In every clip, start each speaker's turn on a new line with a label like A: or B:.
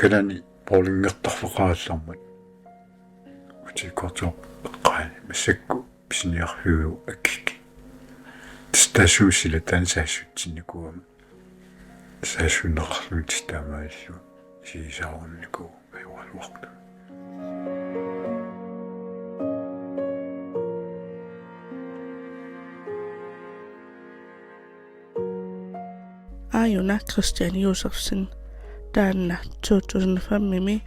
A: kalani paulingertarfoqaallармат utikoortuq eqqaani massakku pisiniarfiu akkiki tastasuusila tansaassutsinnikugama saassunneqarluutis taamaallu siisaaruunniku ayualuartu
B: Ajuna Christian Josefsen taanna 2005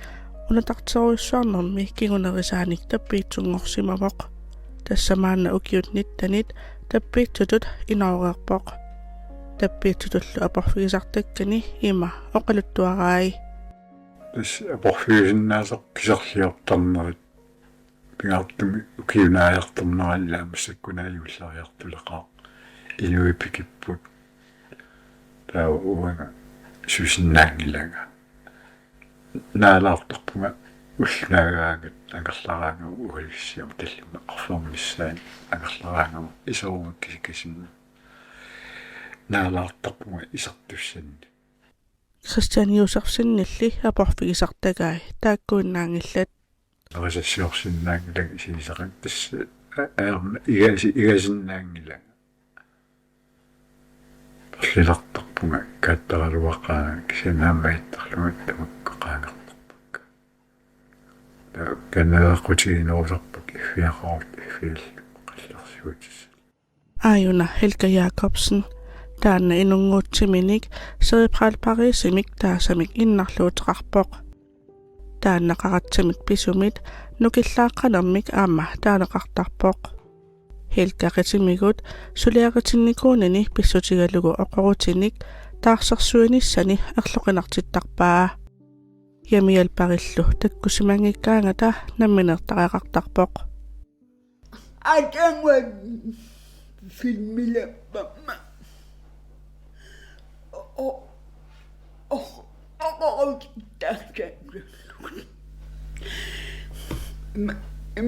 B: unatarteruissuarnermi kigunerisanik tappiitsungorsimavoq тассамаана укиутнитtanит таппиitsутут инауреерпоқ таппиitsутуллу апорфигисартаккани има оқалуттуараи
A: тас апорфигисиннаасеқ кисерлиортарнерит пингаартуми укиунааярторнераллаа массаккунааюуллариартулеқаа инуипикиппут таа уанга сусиннаангилага наалаартарпунга уллаагаагат агерлараага уалиссиам таллима арформиссаан агерлараага исоругак кисикасинна наалаартарпунга исартуссанни
B: Christian Josefsen-нилли апорфигисартагаи тааккууннаангиллат
A: авасассиорсиннаангилага сисақат тасса аерна игасиннаангилага перлилартарпунга кааттаралуақаа кисанаамаиттарлугат тамаккоқаангартарпакка канаақутигинерусарпак иффиақарут иффиал қалларсуутис
B: Ajuna Helga Jacobsen taanna inunguutsiminik cerebral paresiimik taasamik innarluuteqarpoq taannaqaratsimik pisumit nukillaaqanermik aama taaneqartarpoq Helga qitimigut suliaqitinnikuunani pissutigalugu oqorutinik taarsersuinissani erloqinartittarpaa yamialparillu takkusimangikkaangata namminertaqaqartarpoq
C: Atangwan filmilappa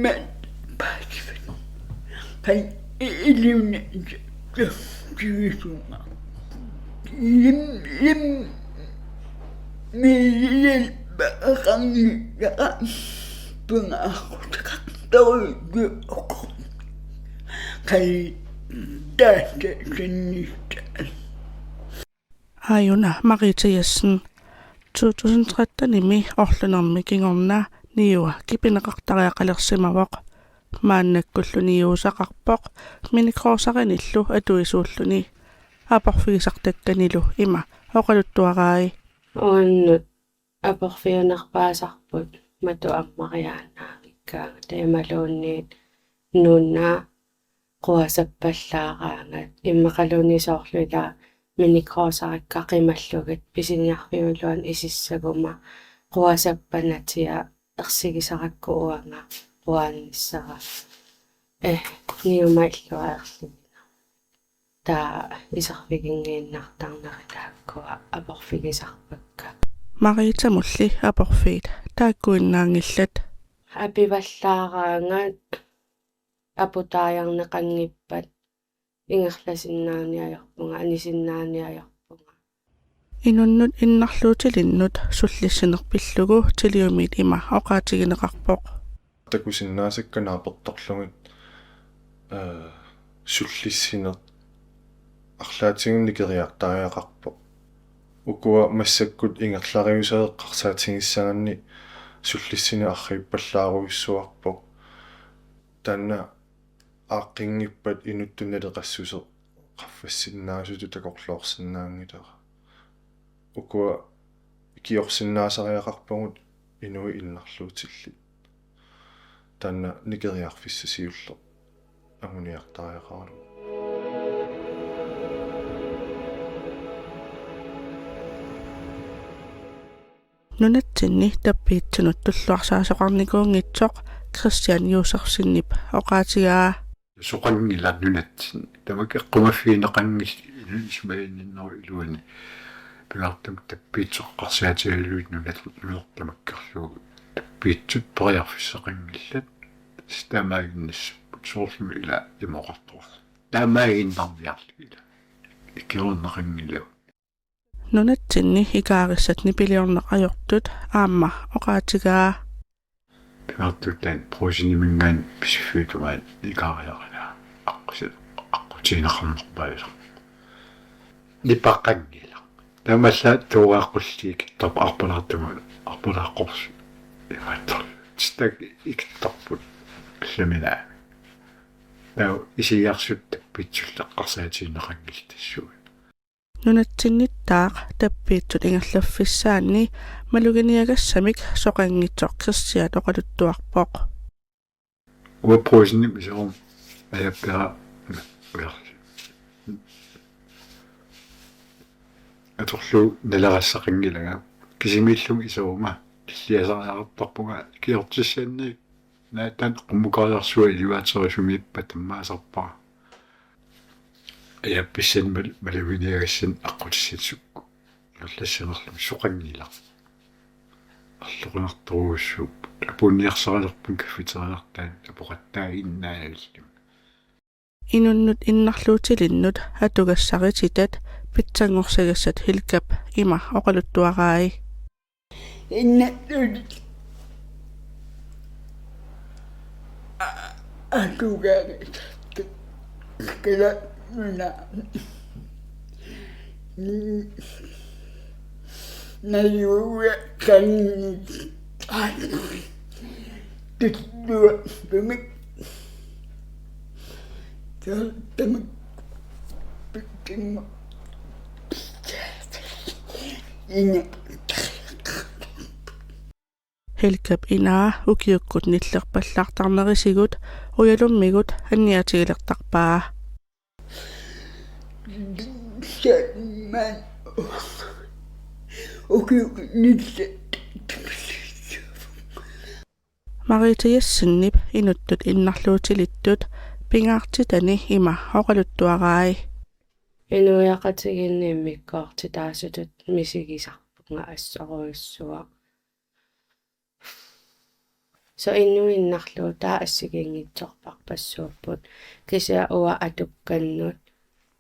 C: man paasifan kan ilunna jiisunga lim miyel baqangi punaqutaqtaruygu kai daatasinnitta
B: Ajuna Marita Jessen 2013-nimi orlunermi kingorna niua kipineqartariaqalersimavoq maannakkullu niuusaqarpoq minikroosaqinillu atuisuulluni aporfigisartakkanilu ima oqaluttuarai
D: uannut aporfiunarpaasarput matu ammariaanaangikkaanga taamaluunniit nuunna quasappallaaраанgat иммақалуунисоорлуила миникроосараккақималлугат писиниарфиулуан исиссагума quasappanatiа ерсигисаракку уанга quaanissara ниумаиллуаерлугина таа исарфигингииннартарнеритааккуа апорфигисарпакка
B: Marita mulli aporfiit taakkuinnaangillat
D: апиваллаараангаат апутааярнеқангиппат ингерласиннаaniajorpunga anisиннаaniajorpunga
B: inunnut innarluutilinnut sullissinerpillugu tiliumit ima oqaatigineqarpoq
E: такусиннаасакканаарпертарлугит суллиссинер арлаатингинникериартариақарпо укуа массаккут ингерлариусаеққарсаатингиссаганни суллиссини аррииппаллааруиссуарпо танна ааққингиппат инуттунналеқассусо qaffassinnaasutу такорлоорсиннаангилера укуа киорсиннаасариақарпагут инуи иннарлуутилли танна никериарфиссасиуллер агуниартариақаралу
B: nunatsinni tappiitsunut tulluarsaasоqarnikuungitsoq Christian Josefsen-nip oqaatigaa
A: soqanngillarnunatsin tamaki eqqumaffiineqanngis ismainninneru iluani pilartum tappiitsoqqarsiatigaluit nunertamakkerlugu tappiitsut periarfissaqanngillat stamaagиннассуппут soorlumi ila imoqartuar taamaaginnarviarlu ila ikirunneqangilu
B: Nunatsinni ikaarissat nipiliorneq ajortut aamma oqaatigaa
A: Piartutaan prosiniminggaan pisifiitumaan ikaariaqala aqutiinaqarnerpaala nipaqqangila tamalla tuuqaqqulliik tarp arpalaaqqors imaattor stak iktarput allamina таа исиарсут питсуллеққарсаатииннеқангил тассуи
B: Nunatsinnittaaq tappiitsut ingerlaffissaanni maluginiagassamik soqanngitsoq Kristiat oqaluttuarpoq
A: уаппросинни мисерум аяппера аторлу налерассақингилага кисимииллум исуума иллиасариартарпунга киортиссаанни наатан qummukaarsuа илуаатерисумииппа таммаасарпара аяпписсан малугиниагассан аққутиссатсукку нерлассанерлум соқангила арлуқинарторуussууп апунниарсаралерпун каффитериартаан апоқаттаа иннааналлим
B: Inunnut innarluutilinнут атугассарититат питсангорсагассат хилкап има oqaluttuarai
C: иннаттулит атугаагат кала нуна наюуя канни титтуа бэмик тэмик питтимма инна
B: хилкап инаа укиуккут ниллерпаллаартарнерисигут уялуммигут анниатигилертарпаа
C: Man okay nille
B: Maritiassinnip inuttut innarluutilittut pingaartitani ima oqaluttuarai
D: Inuiaqatiginniimmikkoorti taasutut misigisarpunga assoruissuaq so innuinnarluu taa assigingitsorparpassuupput kisia uwa atukkannut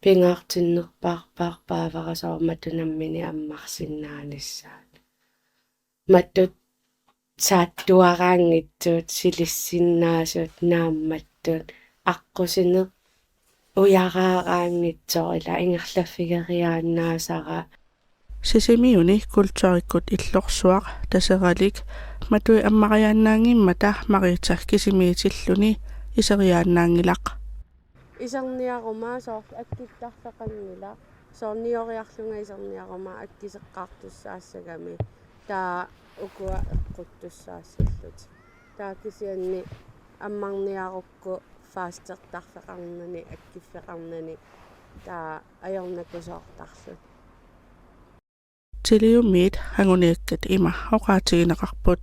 D: pingaartinnerpaarpaarpaavarasarmatunammini ammarsinnaanissaat mattut saattuaraangittuut silissinnaasut naammattut аққусинеқ уяраaraangitsorila ingerlaffigeriaannaasara
B: Sisimiuni kultuarikkut illorsuaq taseralik matui ammariaannaangimmata marita kisimiitilluni iseriaannaangilaq
D: Isarniarumaa soor akkittarfaqannila soornioriarlunga isarniarumaa akkiseqqaartussaassagami taa ukua eqquttussaasallut taa kisianni ammarniarukku faastertarfeqarnani akkiffeqarnani taa ajornakusoortarlut
B: Tiliumiit hanguniakkat ima oqaatigineqarput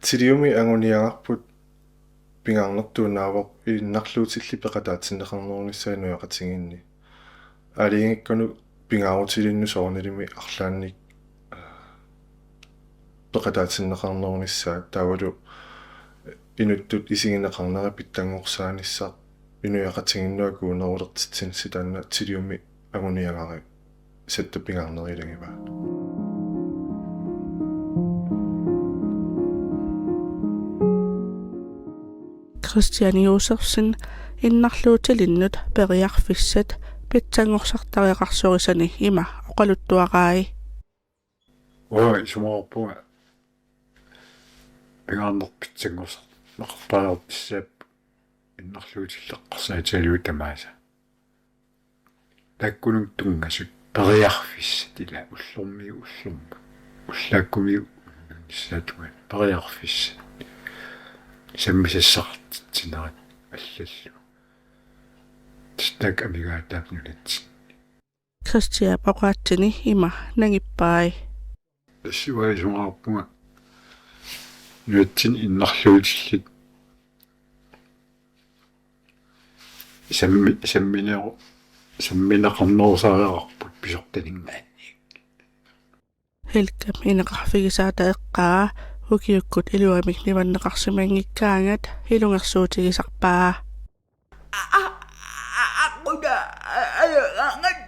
E: Tiliumi anguniangarput pingaarnertuunaavoq iinnarluutilli peqataatsinneqarnerunissaanuaqatiginni алиингиккуну пингаарутилинну соорнилими арлаанник peqataatsinneqarnerunissаа таавалу инуттут исигинеқарнера питтангорсааниссаа инуяқатигиннуакуунерулертитсин ситаанна тилиуми агуниагари сеттаппингаарнерилангива
B: Christian Josefsen innarluutilinnut periarfissat питсангорсартариақарсорисани има oqaluttuarai
A: ой сумаарпуга пигааннерпитсангорсар неқарпаартиссаап иннарлуутиллеққарсаатиалуу тамааса таккунун тунгасут периарфиссатила уллормиу уллааккумиу ниссаатуга периарфисса саммисассартитсинерат аллаллу тстак амигаатаапнулат
B: Christian oqaattini ima nangippai
A: тассуай сумаарпуга нуатсин иннарлуутиллит самминеқарнерусаариақарпут писорталингаанни
B: Helkam ineqarfigisaata eqqaa ukiukkut iluamik nivanneqarsimangikkaangat ilungersuutigisarpaa
C: aquda ayangat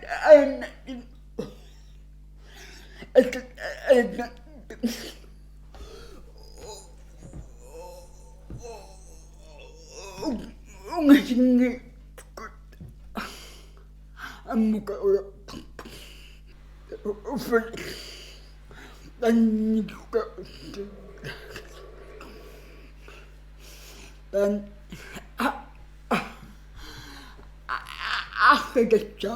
C: ungasinngi ammuka ufal tannikka tan ахкатса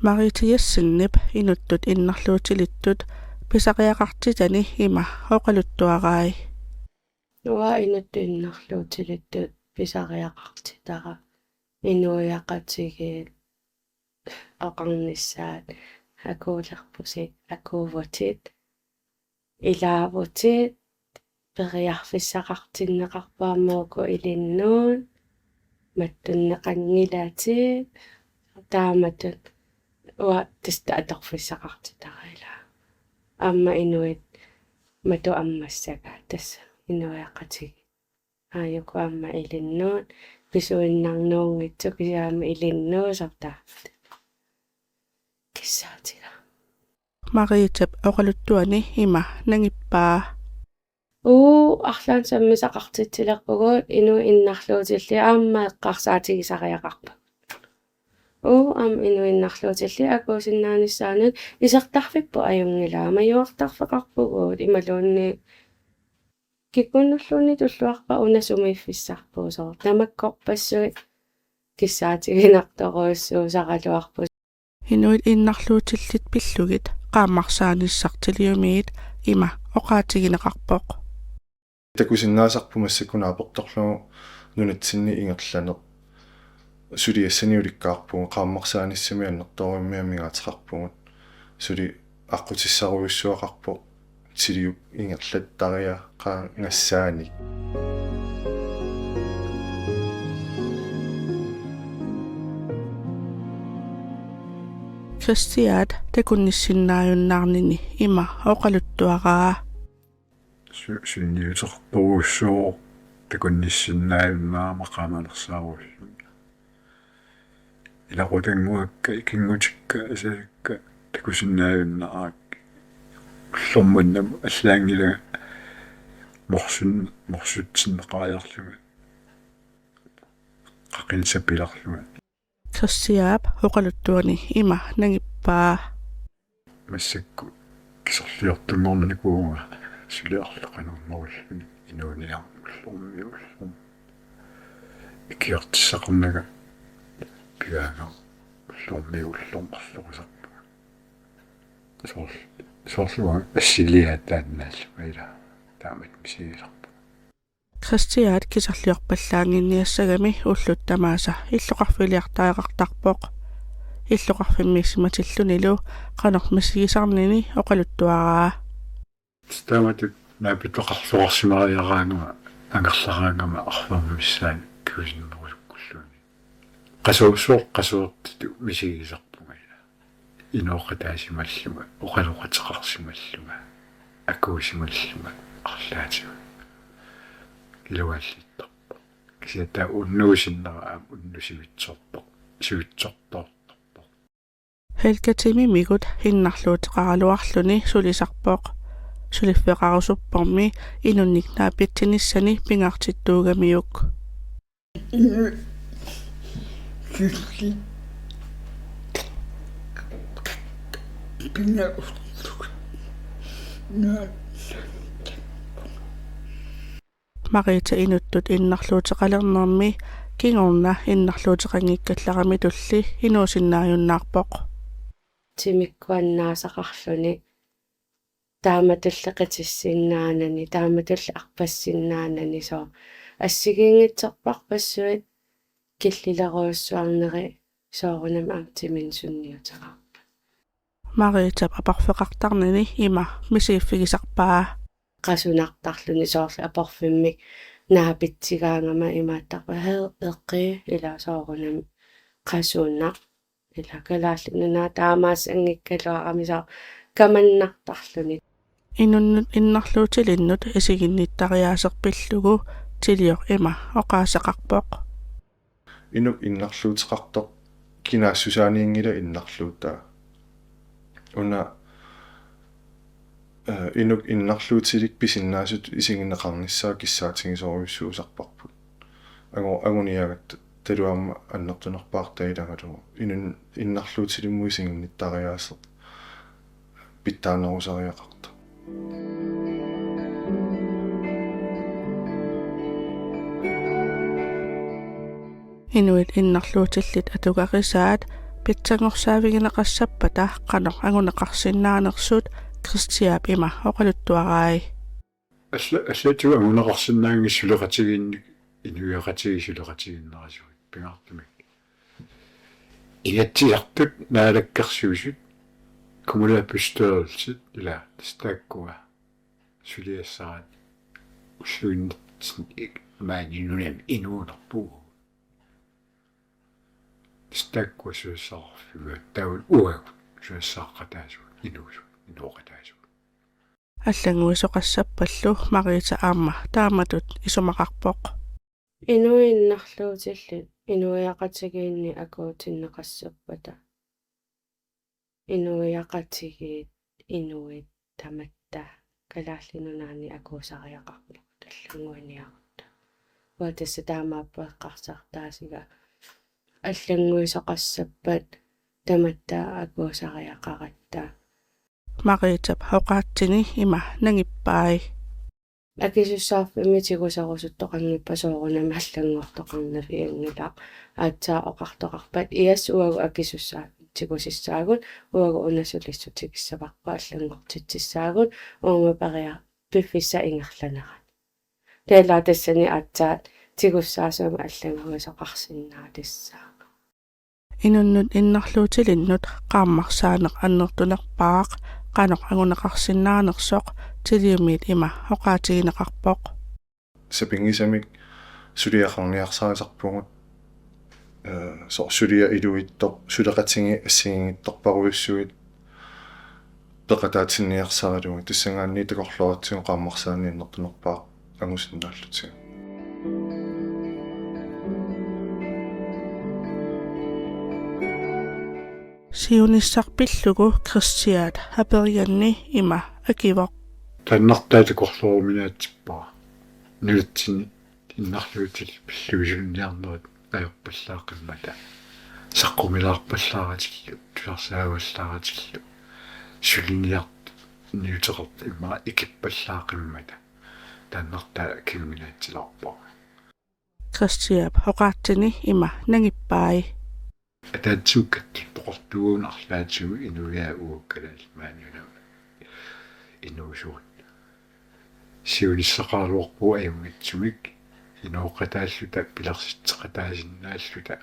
B: Maritiassinnip inuttut innarluutilittut pisaqiaqartitani ima oqaluttuarai.
D: Nuа inuttu innarluutilittut pisariaqartitara inuiaqatigil oqarnissaat akuulerpusit akuuvutit ilaavutit periarfissaqartinneqarpaammuuku ilinnuun mattunneqanngilaatit taamatut ua tista atorfissaqartitaraila amma inuit matu ammassaka tassa inuiaqatig aayuku amma ilinnuun pisuinnarnuungitsu kisiaama ilinnuusartaafat kissaatila
B: Maritap oqaluttuani ima nangippaa.
D: арлаан саммисақартитсилерпугуут ину иннарлуутилли аама эққарсаатигисариақарпа ам ину иннарлуутилли акуусиннааниссаанут исертарфиппу аюнгилаа маюартарфеқарпугуут ималуунни киккуннерлуунни туллуарпа унасумииффиссарпуусоо намаккорпассуит киссаатигинарторуиссуусаралуарпу
B: Inuit innarluutillit pillugit qaammarsaanissartiliumiit ima oqaatigineqarpoq.
E: Takusinnaasarpumassakkunaaportorlugu nunatsinni ingerlaneq suliassaniulikkaarpugu qaammarsaanissammi annertoruimmiamigaatiqarpugut suli аққутиссаруйуссуақарпо тилиуп ингерлаттариа qaangassaanik
B: Kristiat takunnissinnaajunnaarnini ima oqaluttuaraa.
A: Synniuterporussuu takunnissinnaajunnaarma qaamanersaarullu ilaqutanguakka ikingutikka asalakka takusinnaajunnaaraak llormunnam allaangilaga morsutsinneqaajarluga qaqinsappilarluga
B: Kristiap oqaluttuani ima nangippaa.
A: массакку кисерлиортунгорникууга сулиарлеқанермавуллуни инуунилармуллормиуллорм икиортиссақарнага пигаага уллормиуллормарлорусарпу соорлуа ассилиаатааннааллуила таамат мисигисарпу
B: Kristiat kisarliorpallaanginniassagami ulluttamaasa illoqarfiliartaaqartarpoq illoqarfimmiissimatillunilu qanormasigisarnini oqaluttuaraa.
A: стаматут наапитоқарлуарсимариараангама ангерлараангама арфаммиссаан кюсиннерусуккуллуни qasuuqsuuqqasuuqtitu мисигисарпугала инооқатаасималлуга оқалоқатеқарсималлуга акуусималлуга арлаатига илуаллиттарпа кисиата уннуусиннераам уннусивитсорпоқ сивитсорторторпоқ
B: Helkatimi migut hinnarluutiqaraluarluni sulisarpoq suliffeqarusuppormi inunniknaapitsinissani pingartittuugamiuk.
C: сулли пина наа
B: Marita inuttut innarluutiqalernermi kingorna innarluutiqangikkallaqami tulli inuusinnaajunnaarpoq.
D: timikkuannaasaqarluni taamatullaqitissinnaanani taamatulla arpassinnaanani so assigiingitserparpassuit killileruussuarneri soorunam artimin sunniutera
B: Marita aparfeqartarnini ima misiiffigisarpaa.
D: qasunartarluni soorlu aporfimmik naapitsigaangama imaattarpa eqqi ila soorunam qasunna ila kalaallinuna taamaas angikkaluaramisaa kamannartarluni
B: Inunnut innarluutilinnut isiginnittariaaserpillugu tilior ima oqaasaqarpoq.
E: inuk innarluutiqartoq кинаассусааниингила иннарлуута уна инук иннарлуутилик писиннаасут исигиннеқарниссаа киссаатингисоруйуссуусарпарпут агуниагат талуарма аннертунерпаартаилагалу инун иннарлуутилимму исигинниттариаасеқ питтаанерусариақарта
B: Inuit innarluutillit atuqarisaat pitsangorsaavigинеқассаппата qanor anguneqarsinnaanersuut Kristiap ima oqaluttuarai
A: аллатуга агунеқарсинаанги сулеқатигинник инуяқатиги сулеқатигиннерасуит пингаартумик иатсиартут наалаккарсуусут коммунааппустуерулсит ила стааккуа сулиассаат уссуиннит маанинунам инуунерпуу стааккуа суссаарфига таул уагу суссааққатаасу инуусу инуоқатаасу
B: аллангуисоқассаппаллу мариита аама тааматут исумақарпоқ
D: инуиннарлуутиллит инуиақатигиинни акуутиннеқассаппата инуиақатигиит инуит таматта калааллинунаани акуусариақарпу таллангуиниарта уатасса таамааппеққарсартаасига аллангуисоқассаппат таматта акуусариақаратта
B: мариитап хоқаатсини има нагиппаи
D: акисуссаарфими тигусарусуттоқангиппасоорунами аллангортоқарнафиангила аатсаа оқартоқарпат иассуагу акисуссаа тигусиссаагут уагу унасулиссутикиссаварпа аллангортитсissаагут уума париа пиффисса ингерланерат таалаа тассани аатсаат тигуссаасума аллангуисоқарсиннаа тассаа
B: инуннут иннарлуутилиннут qaammarsaanеq аннертунерпаақ qanoq anguneqarsinnaanersoq тилиумит има хоқаатигинеқарпоқ
E: сапингисамик сулиақарниарсаасарпугут сорсулиа илуиттоқ сулеқатинги ассигингитторпаруйуссуит пеқатаатинниарсаралуги тассангаанни такорлоратсиун qaammarsaanni иннертунерпаақ ангусиннааллутига
B: сиунissarpillugu Kristiat haperianni ima akivoq
A: таннартаатакорлууминаатсиппаа нулатсини иннарлуутил пиллуисунниарнерут аёрпаллаақиммата саққумилаарпаллааратиллу тусарсаагуллааратиллу сулиниарт ньютеқарт имма икиппаллаақиммата таннартаа килуминаатсилаарпаа
B: Kristiap hoqaatsini ima nagippai
A: атаатсууккат тоқортуунарлаатсугу инуяа ууккалал маанюнаа инуусуут сиулиссақаалуарпу аюнгитсумик инооқатааллута пиларситсеқатаасиннааллута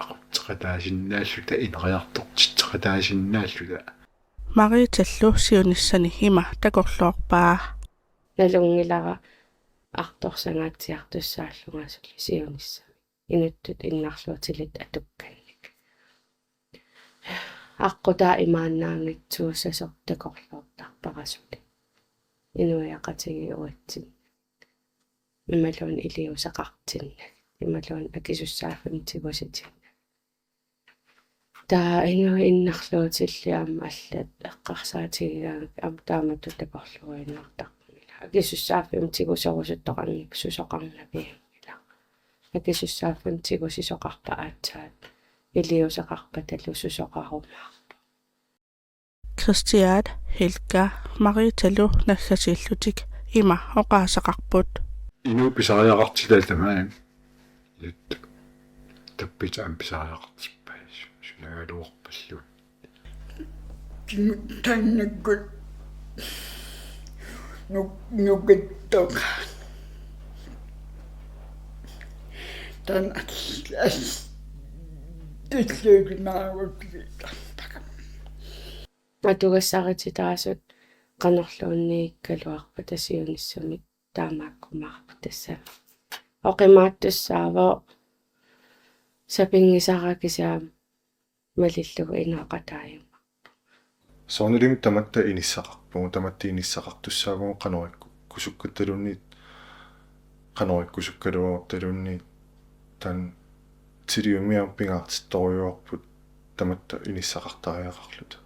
A: ақутсеқатаасиннааллута инериартортитсеқатаасиннааллута
B: mariitallu siunissani ima takorluarpaa
D: налунгилара арторсангаатсиартуссааллунгаасулли сиунissami инуттут иннарлуутилит атукканник аққутаа имааннаангитсууссасор такорлуортарпарасули инуяқатиги уатсин ималуун илиусақартиннак ималуун акисуссааффим тигуситин таа инуа иннарлуутиллиаама аллат эққарсаатигигаанак ам тааматту такорлуиннартарпамила акисуссааффим тигусорусуттоқангик сусоқарнапиангила акисуссааффим тигусисоқарпа аатсаат илиусақарпа талусусоқарумаа
B: Kristiat Helga mariitallu naggasiillutik ima oqaasaqarput
A: инуу писариақартилаатамаа ят таппитаам писариақартиппаас сунагалуорпаллу
C: таннаккут нукитток тан ас тэслэгнаарутта
D: атугассарититаасут канерлууннииккалуарпа тасиунissami таамааккумаарпа тасса оқимааттуссааво сапингисаракисаам малиллугу инаақатааюма
E: соонилим таматта иниссақарпугу таматти иниссақартуссаагуу канорикку кусуккатталунниит канориккусуккалуорталунниит тан тилиумиам пингаартитторюарпут таматта иниссақартариақарлута